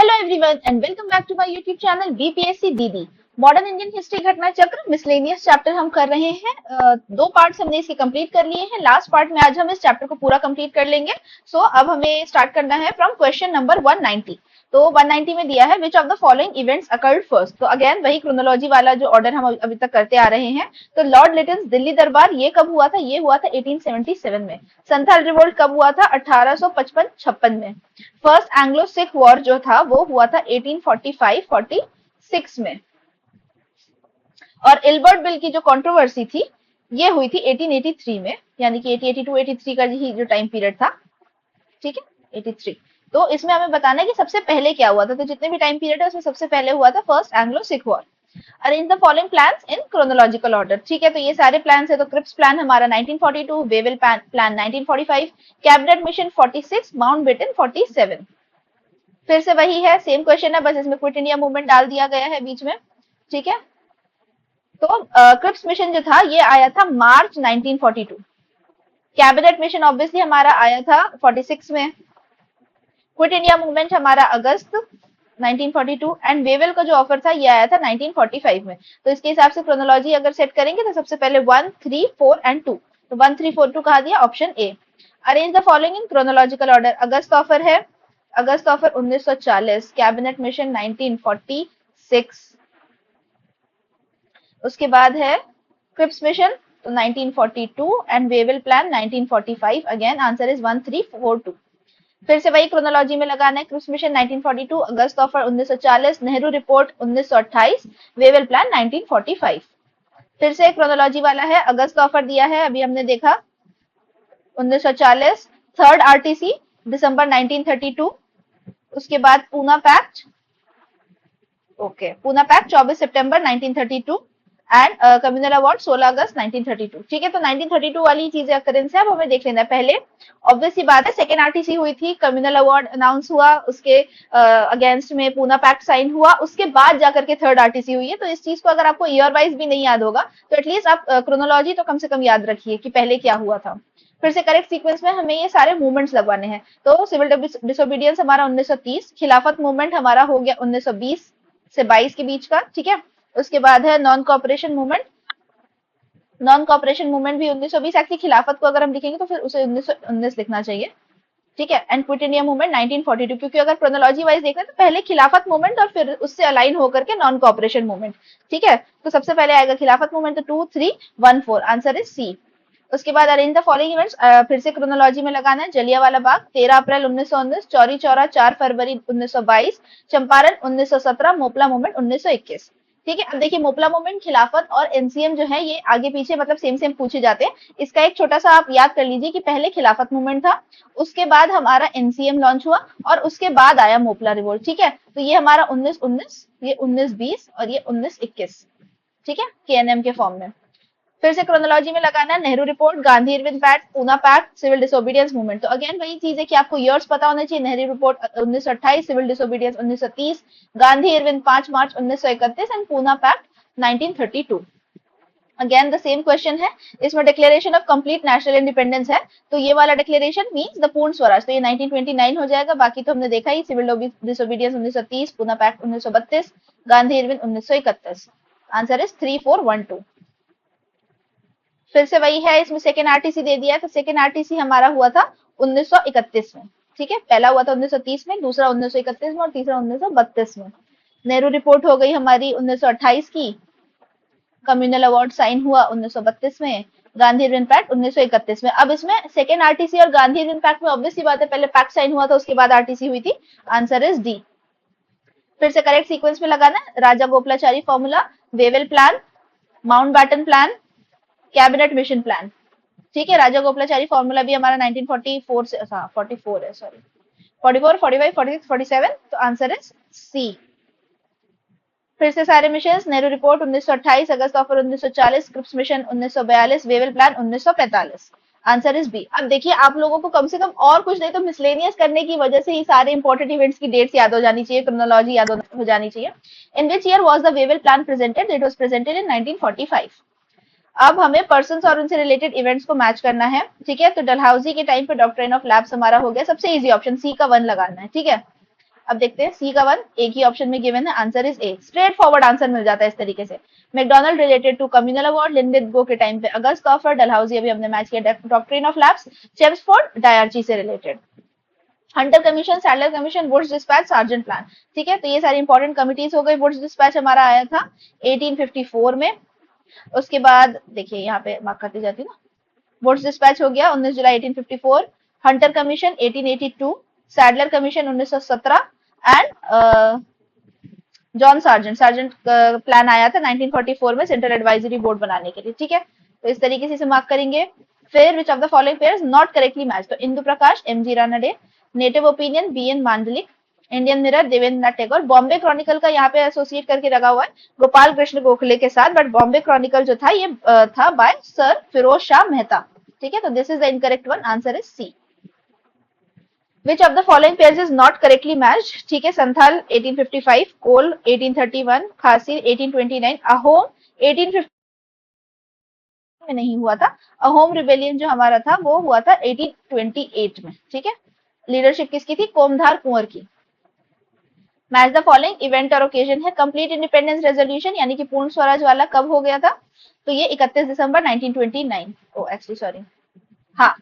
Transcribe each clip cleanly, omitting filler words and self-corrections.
Hello everyone and welcome back to my YouTube channel BPSC Didi. Modern Indian history Ghatna Chakra miscellaneous chapter हम कर रहे हैं। दो पार्ट्स हमने इसके कंप्लीट कर लिए हैं। लास्ट पार्ट में आज हम इस चैप्टर को पूरा कंप्लीट कर लेंगे। अब हमें स्टार्ट करना है फ्रॉम क्वेश्चन नंबर 190। तो 190 में दिया है which of the following events occurred first. तो अगेन वही क्रोनोलॉजी वाला जो ऑर्डर हम अभी तक करते आ रहे हैं। तो लॉर्ड लिटन्स दिल्ली दरबार ये कब हुआ था? ये हुआ था 1877 में। संथाल रिवोल्ट कब हुआ था? 1855-56 में। फर्स्ट एंग्लो सिख वॉर जो था वो हुआ था 1845-46 में। और इल्बर्ट बिल की जो कंट्रोवर्सी थी ये हुई थी 1883 में, यानी कि 1882-83 का ही जो टाइम पीरियड था। ठीक है, 83। तो इसमें हमें बताना है कि सबसे पहले क्या हुआ था। तो जितने भी टाइम पीरियड है उसमें सबसे पहले हुआ था first Anglo Sikh war. Arrange the following plans in chronological order. ठीक है, तो ये सारे प्लान्स है। तो क्रिप्स प्लान हमारा 1942, Wavell plan 1945, cabinet mission 46, Mountbatten 47। फिर से वही है, सेम क्वेश्चन है, बस इसमें क्विट इंडिया मूवमेंट डाल दिया गया है बीच में। ठीक है, तो क्रिप्स मिशन जो था ये आया था मार्च 1942। कैबिनेट मिशन ऑब्वियसली हमारा आया था 46 में। क्विट इंडिया मूवमेंट हमारा अगस्त 1942 एंड वेवल का जो ऑफर था ये आया था 1945 में। तो इसके हिसाब से क्रोनोलॉजी अगर सेट करेंगे तो सबसे पहले 1, 3, 4 एंड 2। तो 1, 3, 4, 2 कहा दिया option A. Arrange the following in chronological order. August offer है, अगस्त ऑफर 1940, कैबिनेट मिशन 1946। उसके बाद है क्रिप्स मिशन तो 1942 and Wavell plan 1945। Again answer is 1, 3, 4, 2। फिर से वही क्रोनोलॉजी में लगाना है। Cripps mission 1942, August offer 1940, Nehru report 1928, Wavell plan 1945। फिर से क्रोनोलॉजी वाला है, अगस्त ऑफर दिया है अभी हमने देखा 1940, थर्ड आरटीसी दिसंबर 1932। उसके बाद Poona Pact, okay, Poona Pact 24 सितंबर 1932 एंड कम्युनल अवार्ड 16 अगस्त 1932। ठीक है, तो 1932 वाली चीजें अकरेंस है, अब हमें देख लेना है। पहले ऑब्वियस सी बात है सेकेंड आरटीसी हुई थी, कम्युनल अवार्ड अनाउंस हुआ, उसके अगेंस्ट में पूना पैक्ट साइन हुआ, उसके बाद जाकर के थर्ड आरटीसी हुई है। तो इस चीज को अगर आपको ईयर वाइज भी नहीं याद होगा तो एटलीस्ट आप क्रोनोलॉजी तो कम से कम याद रखिए कि पहले क्या हुआ था। फिर से करेक्ट सीक्वेंस में हमें ये सारे मूवमेंट्स लगवाने हैं। तो सिविल डिसोबीडियंस हमारा 1930, खिलाफत मूवमेंट हमारा हो गया 1920 से 22 के बीच का। ठीक है, उसके बाद है non cooperation movement, non cooperation movement भी 1920। एक्चुअली खिलाफत को अगर हम लिखेंगे तो फिर उसे 1919 लिखना चाहिए। ठीक है, एंड क्विट इंडिया मूवमेंट 1942, क्योंकि अगर क्रोनोलॉजी वाइज देखना तो पहले खिलाफत मूवमेंट और फिर उससे अलाइन होकर के नॉन कॉपरेशन मूवमेंट। ठीक है, तो सबसे पहले आएगा खिलाफत मूवमेंट, तो 2, 3, 1, 4 आंसर इज सी। उसके बाद अरेंज द फॉलोइंग इवेंट्स, फिर से क्रोनोलॉजी में लगाना है। जलियांवाला बाग 13 अप्रैल 1919, चौरी चौरा 4 फरवरी 1922, चंपारण 1917, मोपला मूवमेंट 1921। ठीक है, अब देखिए मोपला मूवमेंट, खिलाफत और एनसीएम जो है ये आगे पीछे मतलब सेम सेम पूछे जाते हैं। इसका एक छोटा सा आप याद कर लीजिए कि पहले खिलाफत मूवमेंट था, उसके बाद हमारा एनसीएम लॉन्च हुआ और उसके बाद आया मोपला रिवोल्ट। ठीक है, तो ये हमारा 1919, ये 1920 और ये 1921। ठीक है, केएनएम के फॉर्म में। फिर से क्रोनोलॉजी में लगाना है। Nehru report, Gandhi Irwin Pact, Poona Pact, civil disobedience movement. तो अगेन वही चीज है कि आपको ईयर्स पता होना चाहिए। Nehru report 1928, civil disobedience 1930, Gandhi Irwin 5 March 1931 and Poona pact 1932। Again the same question है, इसमें declaration of complete national independence है। तो ये वाला डिक्लेरेशन मींस द पूर्ण स्वराज, तो ये 1929 हो जाएगा। बाकी तो हमने देखा ही, civil disobedience 1930, Poona pact 1932, Gandhi Irwin 1931। Answer is 3, 4, 1, 2। फिर से वही है, इसमें सेकेंड आरटीसी दे दिया है। तो सेकेंड आरटीसी हमारा हुआ था 1931 में। ठीक है, पहला हुआ था 1930 में, दूसरा 1931 में और तीसरा 1932 में। नेहरू रिपोर्ट हो गई हमारी 1928 की, कम्युनल अवार्ड साइन हुआ 1932 में, गांधी इरविन पैक्ट 1931 में। अब इसमें सेकेंड आरटीसी और गांधी इरविन पैक्ट में ऑब्वियस सी बात है पहले पैक्ट साइन हुआ था उसके बाद आरटीसी हुई थी। Answer is D. फिर से करेक्ट सीक्वेंस में लगाना है। Raja Gopalachari formula, Wavell plan, Mountbatten plan, cabinet mission plan. ठीक है, राजा गोपालाचारी फॉर्मूला भी हमारा 1944 से 44 है, सॉरी 44, 45, 46, 47। तो आंसर इज सी। फिर से सारे mission, Nehru report 1928, August offer 1940, Cripps mission 1942, Wavell plan 1945। Answer is B. अब देखिए आप लोगों को कम से कम और कुछ नहीं तो मिसलेनियस करने की वजह से ही सारे इंपॉर्टेंट इवेंट्स की डेट्स याद हो जानी चाहिए, क्रोनोलॉजी याद हो जानी चाहिए। In which year was the Wavell plan presented? It was presented in 1945। अब हमें पर्सन्स और उनसे रिलेटेड इवेंट्स को मैच करना है। ठीक है, तो डलहौजी के टाइम पे डॉक्ट्रिन ऑफ लैब्स हमारा हो गया। सबसे इजी ऑप्शन सी का 1 लगाना है। ठीक है, अब देखते हैं सी का 1 एक ही ऑप्शन में गिवन है, answer is A. Straight forward answer मिल जाता है इस तरीके से। MacDonald related to communal award, लिंडेनगो के टाइम पे अगस्त ऑफर, डलहौजी अभी हमने मैच किया doctrine of lapse, Chelmsford dyarchy से related, Hunter commission, Sadler commission, Wood's dispatch, Sargent plan. ठीक है, तो ये सारी इंपॉर्टेंट कमिटीज हो गई। वुड्स डिस्पैच हमारा आया था 1854 में। उसके बाद देखिए यहाँ पे मार्क करती जाती है ना, वुड्स डिस्पैच हो गया 19 जुलाई 1854, Hunter commission 1882, Sadler commission 1917 and John sergeant sergeant plan आया था 1944 में सेंट्रल एडवाइजरी बोर्ड बनाने के लिए। ठीक है, तो इस तरीके से इसे मार्क करेंगे। फिर which of the following pairs not correctly match, तो Indu Prakash MG Ranade, native opinion BN Mandlik, Indian mirror Devendranath Tagore. Bombay chronicle का यहाँ पे एसोसिएट करके लगा हुआ है गोपाल कृष्ण गोखले के साथ, बट बॉम्बे क्रॉनिकल जो था ये था बाय सर फिरोज शाह मेहता। ठीक है, तो this is the incorrect one, answer is C. Which of the following pairs is not correctly matched? ठीक है, संथाल 1855, कोल 1831, खासी 1829, अहोम 1850 में नहीं हुआ था। अहोम रिबेलियन जो हमारा था वो हुआ था 1828 में। ठीक है, लीडरशिप किसकी थी? कोमधार कुंवर की। मैच द फॉलोइंग इवेंट और ओकेजन है। कंप्लीट इंडिपेंडेंस रेजोल्यूशन यानी कि पूर्ण स्वराज वाला कब हो गया था? तो ये 31 दिसंबर 1929। ओ एक्चुअली सॉरी, हाँ,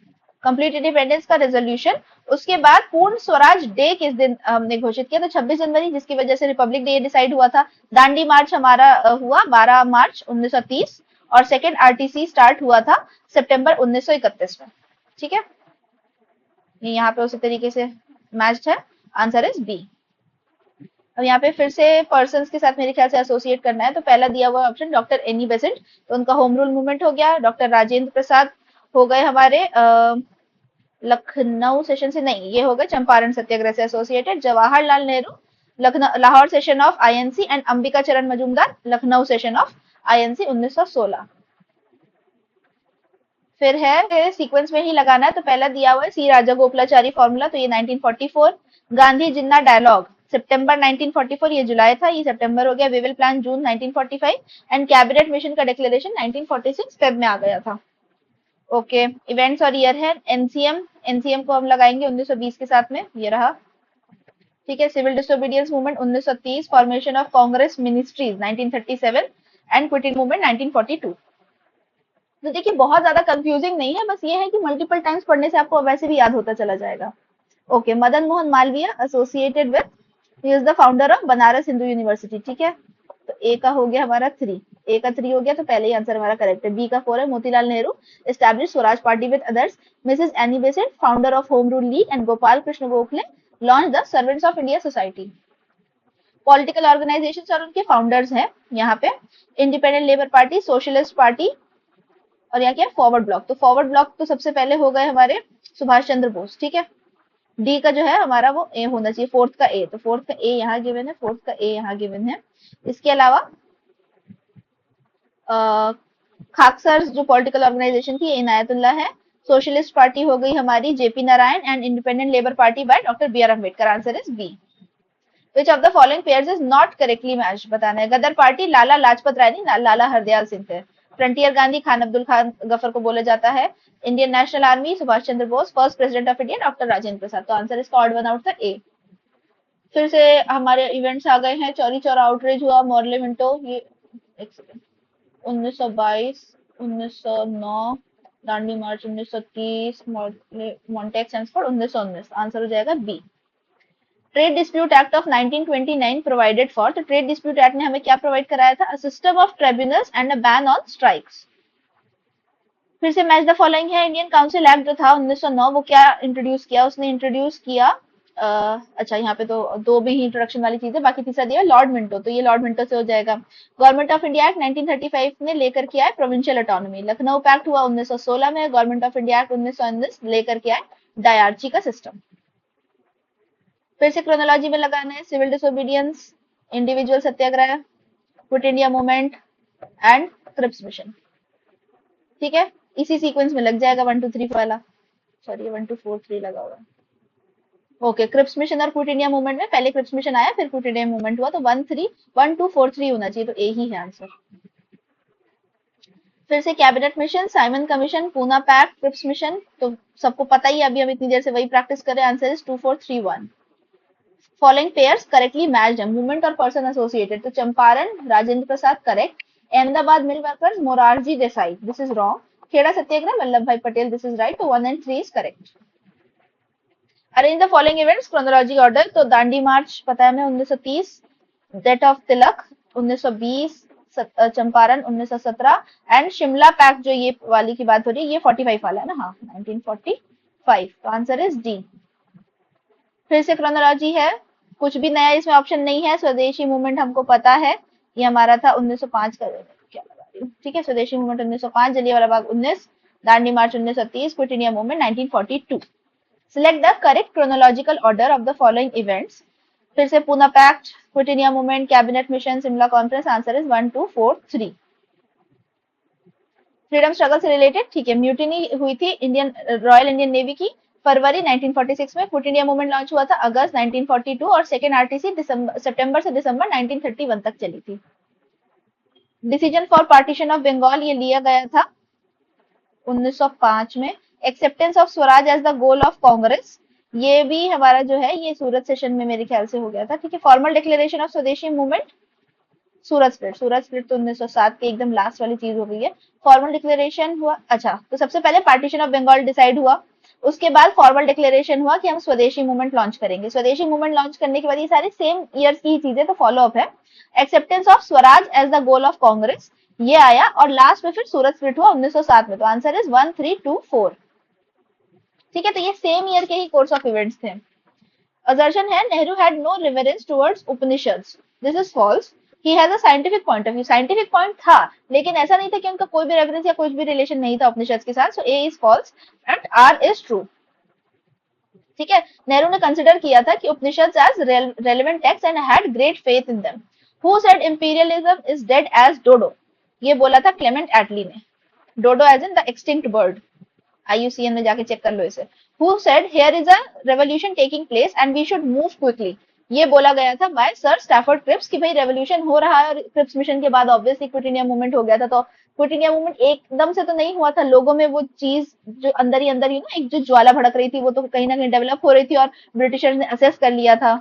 कंप्लीट इंडिपेंडेंस का रेजोल्यूशन। उसके बाद पूर्ण स्वराज डे किस दिन हमने घोषित किया? तो 26 जनवरी, जिसकी वजह से रिपब्लिक डे डिसाइड हुआ था। दांडी मार्च हमारा हुआ 12 मार्च 1930 और सेकेंड आरटीसी स्टार्ट हुआ था सितंबर 1931 में। ठीक है, ये यहाँ पे उसी तरीके से मैच्ड है, आंसर इज बी। अब यहाँ पे फिर से पर्सन्स के साथ मेरे ख्याल से एसोसिएट करना है, तो पहला दिया हुआ ऑप्शन डॉक्टर एनी बेसेंट, तो उनका होम रूल मूवमेंट हो गया। डॉक्टर राजेंद्र प्रसाद हो गए हमारे लखनऊ सेशन से, नहीं ये हो गए चंपारण सत्याग्रह से associated. Jawaharlal Nehru Lucknow Lahore session of INC and Ambika Charan Majumdar Lucknow session of INC 1916। फिर है सीक्वेंस में ही लगाना है, तो पहला दिया हुआ है सी राजागोपालाचारी फॉर्मूला, तो ये 1944। गांधी जिन्ना डायलॉग सितंबर 1944, ये जुलाई था, ये सितंबर हो गया। वी विल प्लान जून 1945 एंड कैबिनेट मिशन का डिक्लेरेशन 1946 फेब में आ गया था। ओके, इवेंट्स और ईयर है एनसीएम, एनसीएम को हम लगाएंगे 1920 के साथ में, ये रहा। ठीक है, civil disobedience movement 1930, formation of Congress ministries 1937 and quitting movement 1942। तो देखिए बहुत ज्यादा कंफ्यूजिंग नहीं है, बस ये है कि मल्टीपल टाइम्स पढ़ने से आपको वैसे भी याद होता चला जाएगा। Okay, Madan Mohan Malviya associated with, he is the founder of Banaras Hindu university. ठीक है, तो ए का हो गया हमारा 3, ए का 3 हो गया, तो पहले ही आंसर हमारा करेक्ट है। बी का 4 है Motilal Nehru establish Swaraj party with others, Mrs Annie Besant founder of home rule league and Gopal Krishna Gokhale launch the servants of India society. Political organisations और उनके फाउंडर्स हैं यहाँ पे independent labour party, socialist party और यहाँ क्या फॉरवर्ड ब्लॉक। तो फॉरवर्ड ब्लॉक तो सबसे पहले हो गए हमारे सुभाष चंद्र बोस। ठीक है, डी का जो है हमारा वो ए होना चाहिए, फोर्थ का ए, तो फोर्थ का ए यहाँ गिवन है, फोर्थ का ए यहाँ गिवन है। इसके अलावा खाकसर जो पॉलिटिकल ऑर्गेनाइजेशन थी इनायतुल्ला है। सोशलिस्ट पार्टी हो गई हमारी JP Narayan and independent labour party by doctor B R Ambedkar, answer is B. Which of the following pairs is not correctly matched बताना है। गदर पार्टी लाला लाजपत राय नहीं, लाला हरदयाल सिंह थे। फ्रंटियर गांधी खान अब्दुल खान गफर को बोला जाता है। Indian national army Subhash Chandra Bose, first president of India doctor Rajendra Prasad, तो आंसर इसका ऑड वन आउट था ए। फिर से हमारे इवेंट्स आ गए हैं, चौरी चौरा आउटरीच हुआ, मॉर्ले मिंटो, ये एक second 1922, 1909, Dandi march 1930, Montagu Chelmsford 1919, answer हो जाएगा B. Trade dispute act of 1929 provided for, तो ट्रेड डिस्प्यूट एक्ट ने हमें क्या प्रोवाइड कराया था? A system of tribunals and a ban on strikes. फिर से मैच द फॉलोइंग है। इंडियन काउंसिल एक्ट जो था 1909 वो क्या इंट्रोड्यूस किया? उसने इंट्रोड्यूस किया अच्छा यहाँ पे तो दो भी ही इंट्रोडक्शन वाली चीज है, बाकी तीसरा दिया लॉर्ड मिंटो, तो ये लॉर्ड मिंटो से हो जाएगा। गवर्नमेंट ऑफ इंडिया एक्ट 1935 ने लेकर के आए प्रोविंशियल ऑटोनॉमी। लखनऊ पैक्ट हुआ 1916 में। गवर्नमेंट ऑफ इंडिया एक्ट 1919 लेकर के आए डायरची का सिस्टम। फिर से क्रोनोलॉजी में लगाना है। Civil disobedience, individual satyagraha, quit India movement and Cripps mission. ठीक है, इसी सीक्वेंस में लग जाएगा 1 2 3 वाला, सॉरी 1 2 4 3 लगा हुआ है। ओके, क्रिप्स मिशन और क्विट इंडिया मूवमेंट में पहले क्रिप्स मिशन आया फिर क्विट इंडिया मूवमेंट हुआ, तो 1 2 4 3 होना चाहिए, तो ए ही है आंसर। फिर से cabinet mission, Simon commission, Poona Pact, Cripps mission, तो सबको पता ही है, अभी हम इतनी देर से वही प्रैक्टिस करें। Answer is 2 4 3 1। Following pairs correctly matched है, मूवमेंट और पर्सन एसोसिएटेड, तो Champaran Rajendra Prasad correct, Ahmedabad mill workers Morarji Desai, this is wrong, Kheda Satyagraha Vallabh Bhai Patel, this is right, तो 1 and 3 is correct. Arrange the following events chronology order, तो दांडी मार्च पता है हमें 1930, death of Tilak 1920, Champaran 1917 and Shimla pact जो ये वाली की बात हो रही है ये 45 वाला है ना, हाँ 1945, तो आंसर इज डी। फिर से क्रोनोलॉजी है, कुछ भी नया इसमें ऑप्शन नहीं है, स्वदेशी मूवमेंट हमको पता है, ये हमारा था 1905 का, क्या लगा रही हूँ, ठीक है, swadeshi movement 1905, Jallianwala Bagh 19, Dandi march 1930, quit India movement 1942। Select the correct chronological order of the following events, फिर से Poona Pact, quit India movement, cabinet mission, Shimla conference, answer is 1 2 4 3। Freedom struggle से रिलेटेड, ठीक है, म्यूटिनी हुई थी इंडियन रॉयल इंडियन नेवी की फरवरी 1946 में, क्विट इंडिया मूवमेंट लॉन्च हुआ था अगस्त 1942 और सेकेंड आरटीसी सितंबर से दिसंबर 1931 तक चली थी। Decision for partition of Bengal ये लिया गया था 1905 में। Acceptance of Swaraj as the goal of Congress, ये भी हमारा जो है ये सूरत सेशन में मेरे ख्याल से हो गया था, ठीक है। फॉर्मल डिक्लेरेशन ऑफ स्वदेशी मूवमेंट, सूरत स्प्लिट तो 1907 की एकदम लास्ट वाली चीज हो गई है। फॉर्मल डिक्लेरेशन हुआ, अच्छा तो सबसे पहले पार्टीशन ऑफ बंगाल डिसाइड हुआ, उसके बाद फॉर्मल डिक्लेरेशन हुआ कि हम स्वदेशी मूवमेंट लॉन्च करेंगे। स्वदेशी मूवमेंट लॉन्च करने के बाद ये सारी सेम ईयर्स की ही चीजें तो फॉलो अप है। Acceptance of Swaraj as the goal of Congress ये आया और लास्ट में फिर सूरत स्प्लिट हुआ 1907 में, तो आंसर इज 1 3 2 4, ठीक है। तो ये सेम ईयर के ही कोर्स ऑफ इवेंट्स थे। असर्शन है Nehru had no reverence towards Upanishads, this is false, he has a scientific point of view, scientific point था लेकिन ऐसा नहीं था कि उनका कोई भी रेफरेंस या कुछ भी रिलेशन नहीं था उपनिषद के साथ, so A is false and R is true, ठीक है। नेहरू ने कंसिडर किया था कि Upanishad as relevant text and had great faith in them. Who said imperialism is dead as dodo, ये बोला था क्लेमेंट एटली ने, dodo as in the extinct bird, IUCN में जाके चेक कर लो इसे। Who said here is a revolution taking place and we should move quickly, ये बोला गया था बाय सर स्टैफर्ड क्रिप्स कि भाई रेवोल्यूशन हो रहा है, और क्रिप्स मिशन के बाद ऑब्वियसली क्विट इंडिया मूवमेंट हो गया था, तो क्विट इंडिया मूवमेंट एकदम से तो नहीं हुआ था, लोगों में वो चीज जो अंदर ही ना एक जो ज्वाला भड़क रही थी वो तो कहीं ना कहीं डेवलप हो रही थी और ब्रिटिशर्स ने असेस कर लिया था।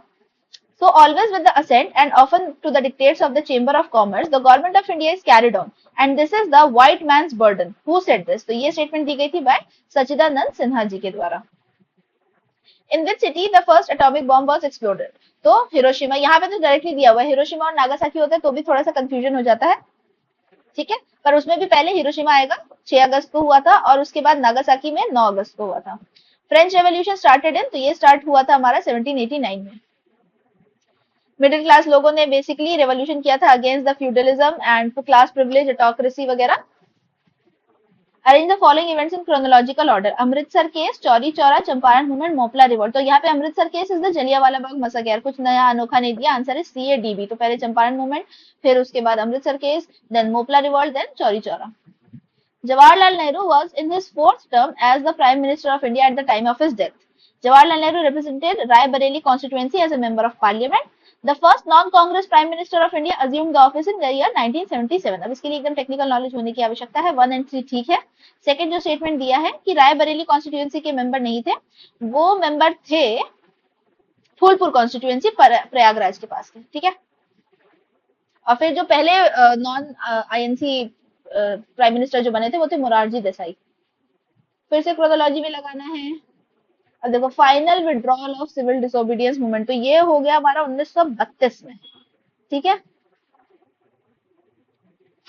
So always with the assent and often to the dictates of the Chamber of Commerce, the government of India is carried on, and this is the white man's burden. Who said this? तो ये statement दी गई थी bye Sachidanand Sinha ji के द्वारा। In which city the first atomic bomb was exploded? तो Hiroshima, यहाँ पे तो डायरेक्टली दिया हुआ है, हिरोशिमा और नागासाकी होता है तो भी थोड़ा सा कंफ्यूजन हो जाता है, ठीक है, पर उसमें भी पहले हिरोशिमा आएगा 6 अगस्त को हुआ था और उसके बाद नागासाकी में 9 अगस्त को हुआ था। फ्रेंच रेवोल्यूशन स्टार्टेड इन, तो ये स्टार्ट हुआ था हमारा 1789 में। मिडिल क्लास लोगों ने बेसिकली रेवोल्यूशन किया था against the feudalism and class privilege, autocracy वगैरह। Arrange the following events in chronological order, Amritsar case, Chauri Chaura, Champaran movement, Moplah revolt, तो यहाँ पे Amritsar case is the Jallianwala Bagh massacre, कुछ नया अनोखा नहीं दिया, आंसर है सी ए डी बी, तो पहले चंपारण मूवमेंट, फिर उसके बाद Amritsar case, then Moplah revolt, then Chauri Chaura. Jawaharlal Nehru was in his fourth term as the Prime Minister of India at the time of his death. Jawaharlal Nehru represented Rai Bareli constituency as a member of parliament. The first non-Congress Prime Minister of India assumed the office in the year 1977. अब इसके लिए एकदम technical knowledge होने की आवश्यकता है, 1 and 3 ठीक है। सेकंड जो स्टेटमेंट दिया है कि राय बरेली कॉन्स्टिट्यूएंसी के मेंबर नहीं थे, वो मेंबर थे फूलपुर कॉन्स्टिट्यूएंसी प्रयागराज के पास के, ठीक है। और फिर जो पहले नॉन INC प्राइम मिनिस्टर जो बने थे वो थे मोरारजी देसाई। फिर से क्रोनोलॉजी में लगाना है। अब देखो final withdrawal of civil disobedience movement, तो ये हो गया हमारा 1932 में, ठीक है,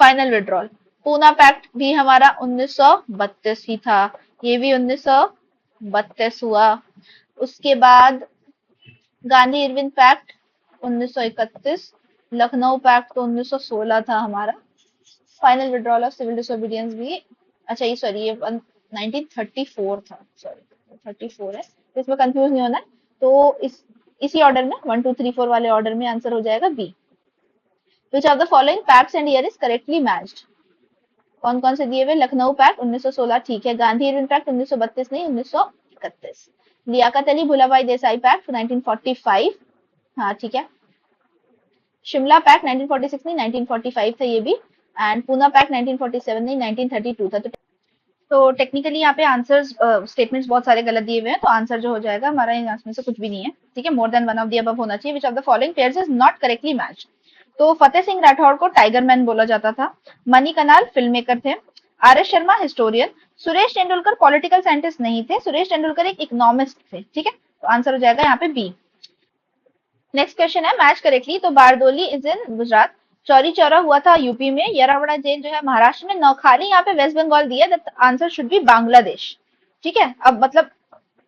फाइनल विड्रॉल। पूना पैक्ट भी हमारा 1932 ही था, ये भी 1932 हुआ। उसके बाद Gandhi Irwin pact 1931, Lucknow pact तो 1916 था हमारा। Final withdrawal of civil disobedience भी, अच्छा ये सॉरी ये 1934 था, सॉरी 34 है, तो इसमें कंफ्यूज नहीं होना है। तो इसी ऑर्डर में 1 2 3 4 वाले ऑर्डर में आंसर हो जाएगा B. Which of the following facts and year is correctly matched? कौन कौन से दिए हुए? लखनऊ पैक्ट 1916 ठीक है, गांधी इरविन पैक्ट 1932 नहीं 1931, लियाकत अली भुलाभाई देसाई पैक्ट 1945, हाँ ठीक है, शिमला पैक्ट 1946 नहीं 1945 था ये भी, एंड पूना पैक्ट 1947 नहीं 1932 था। तो तो टेक्निकली यहाँ पे आंसर्स स्टेटमेंट्स बहुत सारे गलत दिए हुए हैं, तो आंसर जो हो जाएगा हमारा इसमें से कुछ भी नहीं है, ठीक है। More than one of the above होना चाहिए, विच of the following pairs is not correctly match. तो फतेह सिंह राठौड़ को टाइगर मैन बोला जाता था, मनी कनाल फिल्म मेकर थे, R S Sharma historian, Suresh Tendulkar political scientist नहीं थे, सुरेश तेंदुलकर एक इकोनॉमिस्ट थे, ठीक है। तो आंसर हो जाएगा यहाँ पे बी। नेक्स्ट क्वेश्चन है मैच करेक्टली, तो बारडोली इज इन गुजरात, चौरी चौरा हुआ था यूपी में, यरावड़ा जेल जो है महाराष्ट्र में, नौखाली यहाँ पे वेस्ट बंगाल दिया, that answer should be Bangladesh, ठीक है। अब मतलब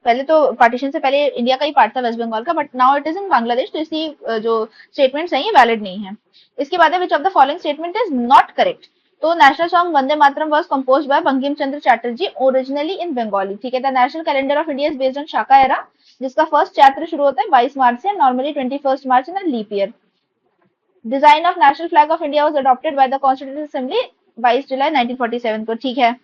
पहले तो पार्टीशन से पहले इंडिया का ही पार्ट था वेस्ट बंगाल का, but now it is in Bangladesh, तो इसी जो स्टेटमेंट्स हैं ये वैलिड नहीं है। इसके बाद है which of the following statement is not correct. तो national song Vande Mataram was composed by Bankim Chandra Chatterjee originally in Bengali, ठीक है। The national calendar of India is based on Shaka era, जिसका फर्स्ट चैप्टर शुरू होता है 22 मार्च से, normally 21 March in leap year. Design of national flag of India was adopted by the constituent assembly 22 July 1947 को, ठीक है।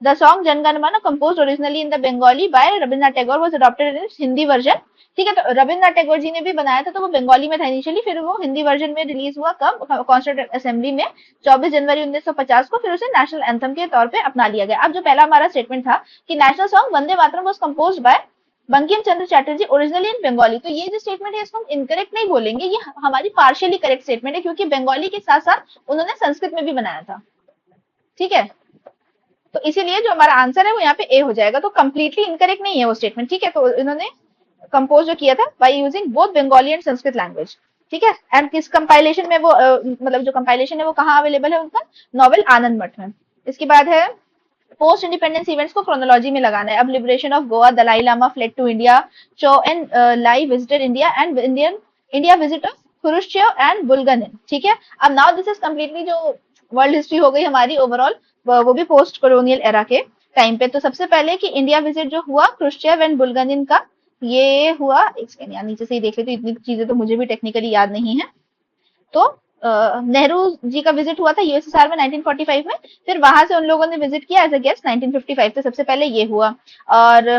The song Jan Gan Man, composed originally in the Bengali by Rabindranath Tagore, was adopted in its Hindi version, ठीक है। तो रविन्द्रनाथ टैगोर जी ने भी बनाया था, तो वो बंगाली में था इनिशियली, फिर वो हिंदी वर्जन में रिलीज हुआ कब, कॉन्स्टिट्यूंट असेंबली में 24 जनवरी 1950 को, फिर उसे नेशनल एंथम के तौर पे अपना लिया गया। अब जो पहला हमारा स्टेटमेंट था कि national song Vande Mataram was composed by Bankim Chandra Chatterjee originally in Bengali, तो ये जो स्टेटमेंट है इसको हम इनकरेक्ट नहीं बोलेंगे, ये हमारी पार्शियली करेक्ट स्टेटमेंट है, क्योंकि बंगाली के साथ साथ उन्होंने संस्कृत में भी बनाया था, ठीक है। तो इसीलिए जो हमारा आंसर है वो यहाँ पे ए हो जाएगा, तो कंप्लीटली इनकरेक्ट नहीं है वो स्टेटमेंट, ठीक है। तो इन्होंने कंपोज जो किया था by using both Bengali and Sanskrit language, ठीक है। एंड किस कंपाइलेशन में वो मतलब जो कंपाइलेशन है वो कहाँ अवेलेबल है उनका, नॉवेल आनंद मठ में। इसके बाद है पोस्ट इंडिपेंडेंस इवेंट्स को क्रोनोलॉजी में लगाना है। अब liberation of Goa, Dalai Lama fled to India, Chou En Lai visited India, and India visit of Khrushchev and Bulganin, ठीक है। अब नाउ दिस इज कंप्लीटली जो वर्ल्ड हिस्ट्री हो गई हमारी ओवरऑल, वो भी पोस्ट कॉलोनियल एरा के टाइम पे। तो सबसे पहले कि इंडिया विजिट जो हुआ क्रुश्चेव एंड बुल्गनिन का, ये हुआ, एक सेकंड यहाँ नीचे से ही देख लेते, इतनी चीजें तो मुझे भी टेक्निकली याद नहीं है। तो नेहरू जी का विजिट हुआ था यूएसएसआर में 1945 में, फिर वहां से उन लोगों ने विजिट किया एज अ गेस्ट 1955, तो सबसे पहले ये हुआ। और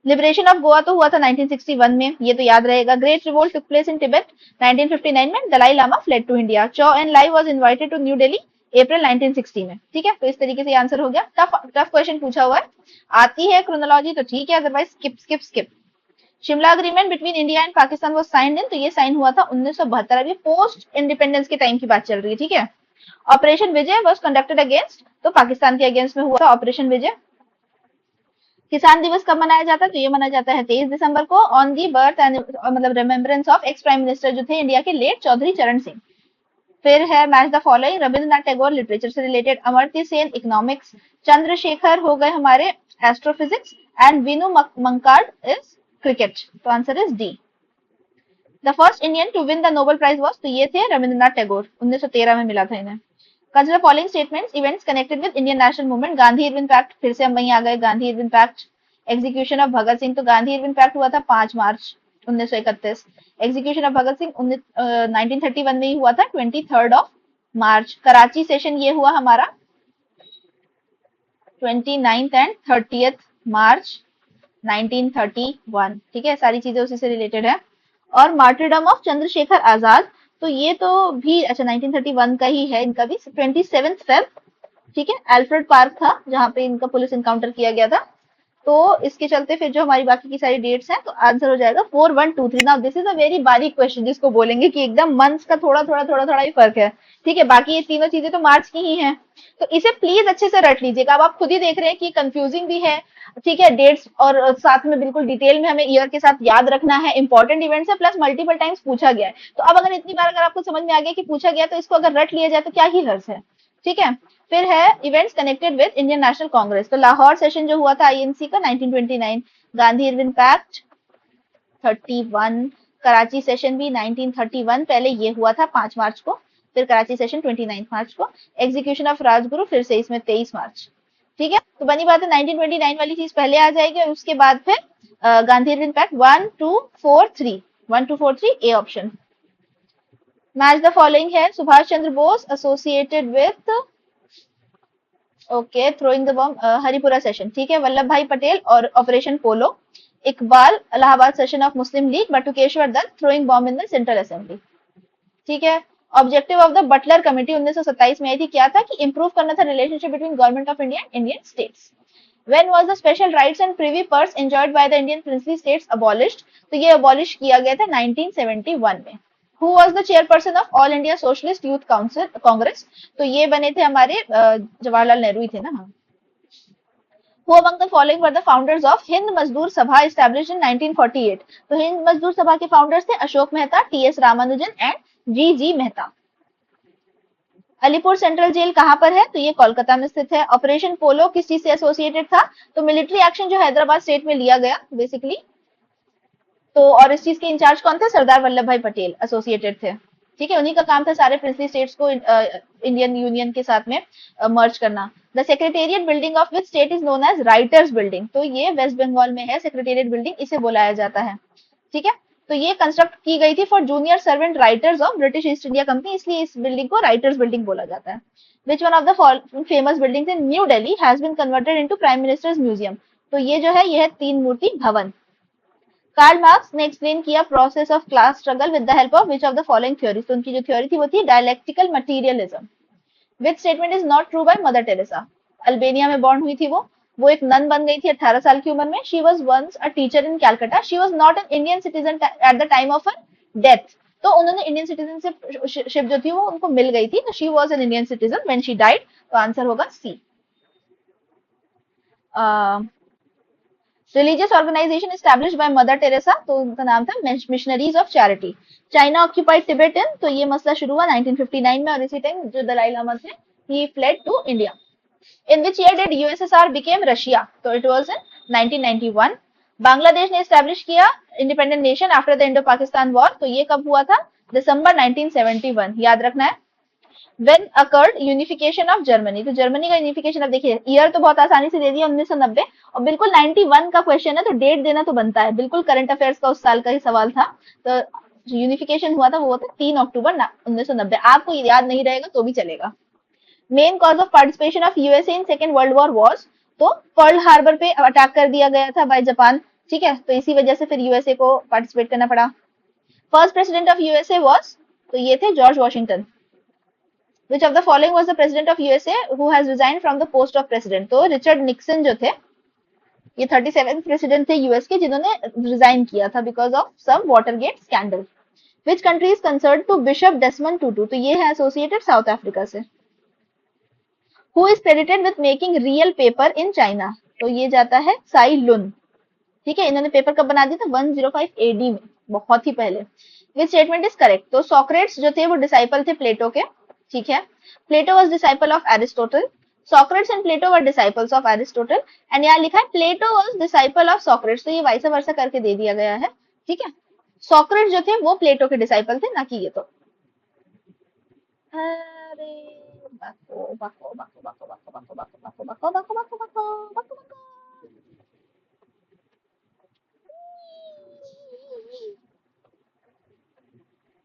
लिबरेशन ऑफ गोवा तो हुआ था 1961 में, ये तो याद रहेगा। Great revolt took place in Tibet 1959 में, Dalai Lama fled to India, Chou En Lai was invited to New Delhi April 1960 में, ठीक है। तो इस तरीके से आंसर हो गया। टफ क्वेश्चन पूछा हुआ है, आती है क्रोनोलॉजी तो ठीक है, otherwise skip skip skip. Shimla agreement between India and Pakistan was signed in, तो ये साइन हुआ था 1972, अभी पोस्ट इंडिपेंडेंस के टाइम की बात चल रही है, ठीक है। Operation Vijay was conducted against, तो पाकिस्तान के अगेंस्ट में हुआ था ऑपरेशन विजय। किसान दिवस कब मनाया जाता है, तो ये मनाया जाता है 23 दिसंबर को, ऑन दी बर्थ एंड मतलब remembrance of ex prime minister जो थे इंडिया के, लेट चौधरी चरण सिंह। फिर है match the following, Rabindranath Tagore literature से रिलेटेड, अमर्त्य सेन इकोनॉमिक्स, चंद्रशेखर हो गए हमारे astrophysics, and Vinoo Mankad is cricket, तो answer is D. The first Indian to win the Nobel prize was, तो ये थे रविंद्रनाथ टैगोर, 1913 में मिला था इन्हें। Consider following statements events connected with Indian national movement, Gandhi Irwin pact, फिर से हम वहीं आ गए, Gandhi Irwin pact. Execution of Bhagat Singh, तो गांधी इरविन पैक्ट हुआ था 5 मार्च 1931, एग्जीक्यूशन ऑफ भगत सिंह 1931 में ही हुआ था 23 मार्च। कराची सेशन ये हुआ हमारा 29 एंड 30 मार्च 1931, ठीक है। सारी चीजें उसी से रिलेटेड है। और मार्टरडम ऑफ चंद्रशेखर आजाद, तो ये तो भी अच्छा 1931 का ही है, इनका भी 27 फेब, ठीक है। एल्फ्रेड पार्क था जहां पे इनका पुलिस इनकाउंटर किया गया था, तो इसके चलते फिर जो हमारी बाकी की सारी डेट्स हैं, तो आंसर हो जाएगा 4123। Now this is a very बारीक क्वेश्चन, जिसको बोलेंगे कि एकदम मंथ्स का थोड़ा ही फर्क है, ठीक है। बाकी ये तीनों चीजें तो मार्च की ही हैं, तो इसे प्लीज अच्छे से रट लीजिएगा। अब आप खुद ही देख रहे हैं कि कंफ्यूजिंग भी है, ठीक है, डेट्स और साथ में बिल्कुल डिटेल में हमें ईयर के साथ याद रखना है, इंपॉर्टेंट इवेंट्स है, प्लस मल्टीपल टाइम्स पूछा गया है। तो अब अगर इतनी बार अगर आपको समझ में आ गया कि पूछा गया, तो इसको अगर रट लिया जाए तो क्या ही हर्ज है, ठीक है। फिर है events connected with Indian National Congress, तो लाहौर सेशन जो हुआ था आईएनसी का 1929, Gandhi Irwin pact 31, Karachi session भी 1931, पहले ये हुआ था 5 मार्च को, फिर कराची सेशन 29 मार्च को, एग्जीक्यूशन ऑफ राजगुरु फिर से इसमें 23 मार्च, ठीक है। तो बनी बात है 1929 वाली चीज पहले आ जाएगी, और उसके बाद फिर Gandhi Irwin pact 1 2 4 3 1 2 4 3 A option. Match the following है, Subhash Chandra Bose associated with, okay, throwing the bomb Haripura session, ठीक है, वल्लभ भाई पटेल और operation polo, Iqbal Allahabad session of Muslim League, Batukeshwar Dutt throwing bomb in the central assembly, ठीक है। Objective of the Butler committee 1927 में आई थी, क्या था कि इंप्रूव करना था relationship between government of India and Indian states. When was the special rights and privy purse enjoyed by the Indian princely states abolished? तो ये abolish किया गया था 1971 में। Who was the chairperson of All India Socialist Youth Council Congress? तो ये बने थे हमारे जवाहरलाल नेहरू ही थे ना। हाँ। Who among the following were the founders of Hind मजदूर सभा established in 1948? तो हिंद मजदूर सभा के फाउंडर्स थे Ashok Mehta, T S. Ramanujan and G Mehta. Alipore central jail कहां पर है? तो ये कोलकाता में स्थित है। ऑपरेशन पोलो किस चीज से एसोसिएटेड था? तो मिलिट्री एक्शन जो हैदराबाद स्टेट में लिया गया बेसिकली, तो और इस चीज के इंचार्ज कौन थे? सरदार वल्लभ भाई पटेल एसोसिएटेड थे। ठीक है, उन्हीं का काम था सारे प्रिंसली स्टेट्स को इंडियन यूनियन के साथ में मर्ज करना। The secretariat building of which state is known as writers building? तो ये वेस्ट बंगाल में है सेक्रेटेरिएट बिल्डिंग, इसे बुलाया जाता है। ठीक है, तो ये कंस्ट्रक्ट की गई थी for junior servant writers of British East India company, इसलिए इस बिल्डिंग को राइटर्स बिल्डिंग बोला जाता है। Which one of the famous buildings in New Delhi has been converted into prime ministers museum? तो ये जो है, यह तीन मूर्ति भवन। कार्ल मार्क्स ने एक्सप्लेन किया process of class struggle with the help of which of the following theories? तो उनकी जो थ्योरी थी वो थी dialectical materialism. Which statement is not true bye Mother Teresa? Albania में बॉर्न हुई थी वो एक नन बन गई थी 18 साल की उम्र में। She was once a teacher in Calcutta, she was not an Indian citizen at the time of her death. तो उन्होंने इंडियन सिटीजनशिप जो थी वो उनको मिल गई थी, तो she was an Indian citizen when she died. तो आंसर होगा C. Religious organization established by Mother Teresa, तो उनका नाम था missionaries of charity. China occupied Tibetan, तो ये मसला शुरू हुआ 1959 में, और इसी टाइम जो दलाई लामा थे ही fled to India. In which year did USSR became Russia? तो it was in 1991. बांग्लादेश ने एस्टैब्लिश किया independent nation after the Indo Pakistan war, तो ये कब हुआ था? दिसंबर 1971, याद रखना है। When occurred unification of Germany? तो जर्मनी का यूनिफिकेशन, अब देखिए ईयर तो बहुत आसानी से दे दिया 1990, और बिल्कुल 91 का क्वेश्चन है तो डेट देना तो बनता है, बिल्कुल करंट अफेयर्स का उस साल का ही सवाल था। तो यूनिफिकेशन हुआ था वो था 3 अक्टूबर 1990। आपको याद नहीं रहेगा तो भी चलेगा। Main cause of participation of USA in second world war was, तो पर्ल हार्बर पे अटैक कर दिया गया था बाय जापान। ठीक है, तो इसी वजह से फिर यूएसए को पार्टिसिपेट करना पड़ा। First president of USA was, तो ये थे George Washington. Which of the following was the president of USA who has resign from the post of president? तो रिचर्ड निक्सन जो थे, ये 37th प्रेसिडेंट थे यूएस के जिन्होंने रिजाइन किया था because of some Watergate scandal. Which country is concern to Bishop Desmond Tutu? तो ये है एसोसिएटेड साउथ अफ्रीका से। Who is credited with making real paper in China? तो ये जाता है साई लुन। ठीक है, इन्होंने पेपर कब बना दिया था? 105 एडी में, बहुत ही पहले। Which statement is correct? तो सोक्रेट्स जो थे वो डिसाइपल थे प्लेटो के। ठीक है, Plato was disciple of Aristotle, Socrates and Plato were disciples of Aristotle, and यहाँ लिखा है Plato was disciple of Socrates, तो ये वाइस वर्सा करके दे दिया गया है। ठीक है, सोक्रेट्स जो थे वो प्लेटो के डिसाइपल थे, ना कि ये। तो अरे बको बको बको बको बको बको बको बको बको बको बको बको बको बको।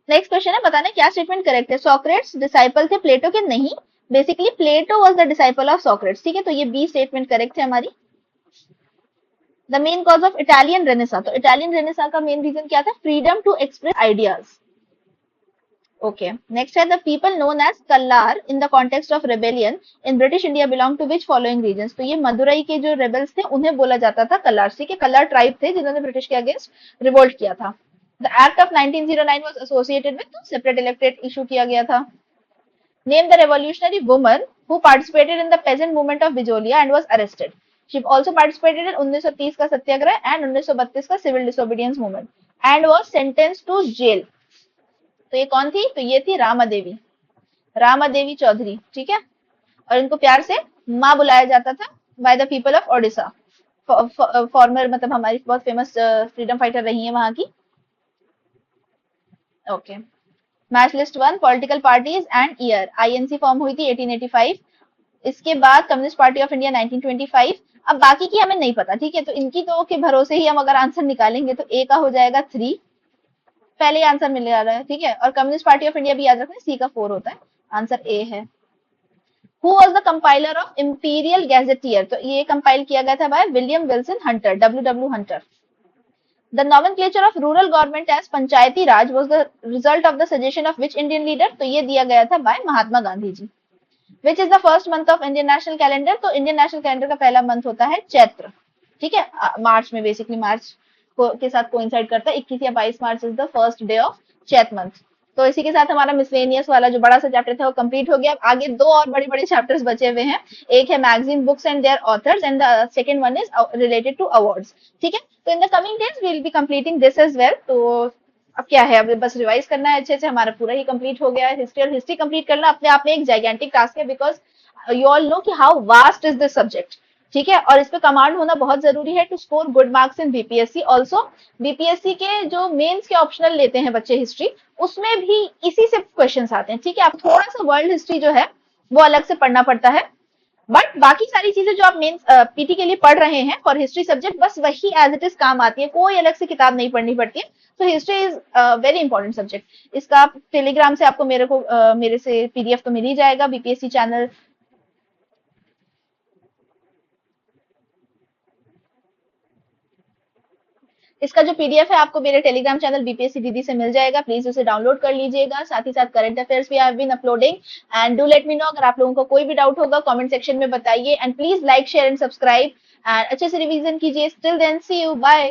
नेक्स्ट क्वेश्चन है, बताना क्या स्टेटमेंट करेक्ट है? सोक्रेट्स डिसाइपल थे प्लेटो के? नहीं, basically Plato was the disciple of Socrates. ठीक है, तो ये बी स्टेटमेंट करेक्ट है हमारी। The main cause of Italian renaissance, तो इटालियन रेनेसा का मेन रीजन क्या था? Freedom to express ideas. Okay. Next है the people known as Kallar in the context of rebellion in British India belong to which following regions? तो ये मदुरई के जो rebels थे उन्हें बोला जाता था कल्लार। ठीक है, कल्लार ट्राइब थे जिन्होंने ब्रिटिश के अगेंस्ट रिवोल्ट किया था। The Act of 1909 was associated with separate electorate issue किया गया था। Name the revolutionary woman who participated in the peasant movement of Bijolia and was arrested. She also participated in 1930 का सत्याग्रह and 1932 का civil disobedience movement and was sentenced to jail. तो ये कौन थी? तो ये थी रामा देवी, रामा देवी चौधरी। ठीक है, और इनको प्यार से माँ बुलाया जाता था by the people of Odisha. Farmer मतलब हमारी बहुत फेमस फ्रीडम फाइटर रही है वहां की। Okay, match list 1 political parties and year. INC form हुई थी 1885, इसके बाद कम्युनिस्ट पार्टी ऑफ इंडिया 1925। अब बाकी की हमें नहीं पता। ठीक है, तो इनकी तो के भरोसे ही हम अगर आंसर निकालेंगे तो ए का हो जाएगा 3, पहले आंसर मिल जा रहा है। ठीक है, और कम्युनिस्ट पार्टी ऑफ इंडिया भी याद रखना, सी का 4 होता है, आंसर ए है। Who was the compiler of imperial gazetteer? तो ये कंपाइल किया गया था by William Wilson Hunter, W Hunter. The nomenclature of rural government as panchayati raj was the result of the suggestion of which Indian leader, तो ये दिया गया था by Mahatma Gandhi ji. Which is the first month of Indian national calendar, तो Indian national calendar का पहला month होता है चैत्र, ठीक है, मार्च में, बेसिकली मार्च के साथ कोइंसाइड करता है, 21 या 22 March is the first day of Chait month. तो इसी के साथ हमारा मिसलेनियस वाला जो बड़ा सा चैप्टर था वो कंप्लीट हो गया। अब आगे दो और बड़े बड़े चैप्टर्स बचे हुए हैं, एक है magazine books and their authors and the second one is related to awards, ठीक है। तो in the coming days we will be completing this as well. तो अब क्या है, अब बस रिवाइज करना है अच्छे से, हमारा पूरा ही कंप्लीट हो गया है। हिस्ट्री, और हिस्ट्री कंप्लीट करना अपने आप में एक जाइगेंटिक टास्क है, बिकॉज यू ऑल नो कि how vast is this subject, ठीक है। और इस पे कमांड होना बहुत जरूरी है to score good marks in BPSC. Also BPSC के जो मेंस के ऑप्शनल लेते हैं बच्चे हिस्ट्री, उसमें भी इसी से क्वेश्चन आते हैं, ठीक है। आप थोड़ा सा वर्ल्ड हिस्ट्री जो है वो अलग से पढ़ना पड़ता है, बट बाकी सारी चीजें जो आप मेन पीटी के लिए पढ़ रहे हैं फॉर हिस्ट्री सब्जेक्ट, बस वही एज इट इज काम आती है, कोई अलग से किताब नहीं पढ़नी पड़ती है। तो history is very important subject. इसका आप टेलीग्राम से आपको मेरे से पीडीएफ तो मिल ही जाएगा, बीपीएससी चैनल। इसका जो पीडीएफ है आपको मेरे टेलीग्राम चैनल बीपीएससी दीदी से मिल जाएगा, प्लीज उसे डाउनलोड कर लीजिएगा। साथ ही साथ करंट अफेयर्स भी I have been uploading, and do let me know अगर आप लोगों को कोई भी डाउट होगा कमेंट सेक्शन में बताइए, and please like share and subscribe, and अच्छे से रिवीजन कीजिए। Still then see you, bye.